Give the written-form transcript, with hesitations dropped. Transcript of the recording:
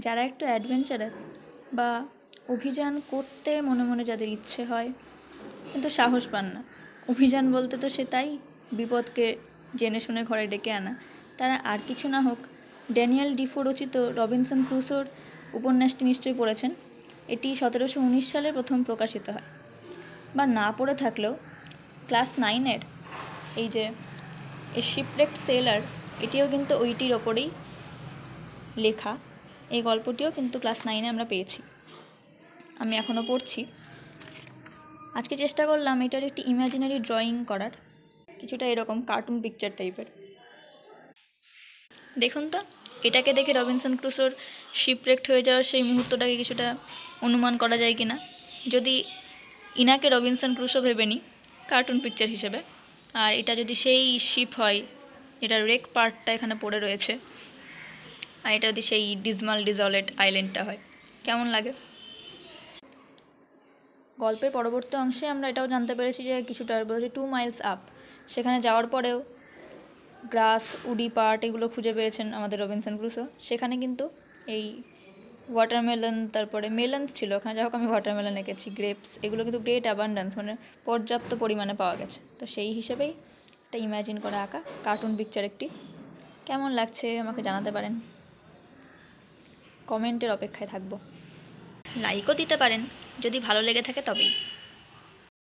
যারা একটু অ্যাডভেঞ্চারাস বা অভিযান করতে মনে মনে যাদের ইচ্ছে হয় কিন্তু সাহস পান না, অভিযান বলতে তো সে তাই বিপদকে জেনে শুনে ঘরে ডেকে আনা, তারা আর কিছু না হোক ড্যানিয়েল ডিফো রচিত রবিনসন ক্রুসোর উপন্যাসটি নিশ্চয়ই পড়েছেন। এটি 1719 সালে প্রথম প্রকাশিত হয়, বা না পড়ে থাকলেও ক্লাস 9-এর এই যে এ শিপরেক্ট সেলার, এটিও কিন্তু ওইটির ওপরেই লেখা। এই গল্পটিও কিন্তু ক্লাস 9-এ আমরা পেয়েছি, আমি এখনও পড়ছি। আজকে চেষ্টা করলাম এটার একটি ইমাজিনারি ড্রয়িং করার, কিছুটা এরকম কার্টুন পিকচার টাইপের। দেখুন তো, এটাকে দেখে রবিনসন ক্রুসোর শিপরেক্ট হয়ে যাওয়ার সেই মুহূর্তটাকে কিছুটা অনুমান করা যায় কি না? যদি ইনাকে রবিনসন ক্রুসো ভেবে নিই কার্টুন পিকচার হিসেবে, আর এটা যদি সেই শিপ হয় যেটার রেক পার্টটা এখানে পড়ে রয়েছে, আর এটা যদি সেই ডিজলেট আইল্যান্ডটা হয়, কেমন লাগে? গল্পের পরবর্তী অংশে আমরা এটাও জানতে পেরেছি যে কিছুটা বলেছে 2 মাইলস আপ, সেখানে যাওয়ার পরেও গ্রাস, উডি পার্ট এগুলো খুঁজে পেয়েছেন আমাদের রবিনসন ক্রুসো। সেখানে কিন্তু এই ওয়াটারমেলন, তারপরে মেলনস ছিল ওখানে, যাই হোক আমি ওয়াটারমেলন এঁকেছি, গ্রেপস, এগুলো কিন্তু গ্রেট অ্যাবান্ডেন্স, মানে পর্যাপ্ত পরিমাণে পাওয়া গেছে। তো সেই হিসেবেই একটা ইমাজিন করে আঁকা কার্টুন পিকচার একটি। কেমন লাগছে আমাকে জানাতে পারেন, কমেন্টের অপেক্ষায় থাকবো। লাইকও দিতে পারেন যদি ভালো লেগে থাকে তবেই।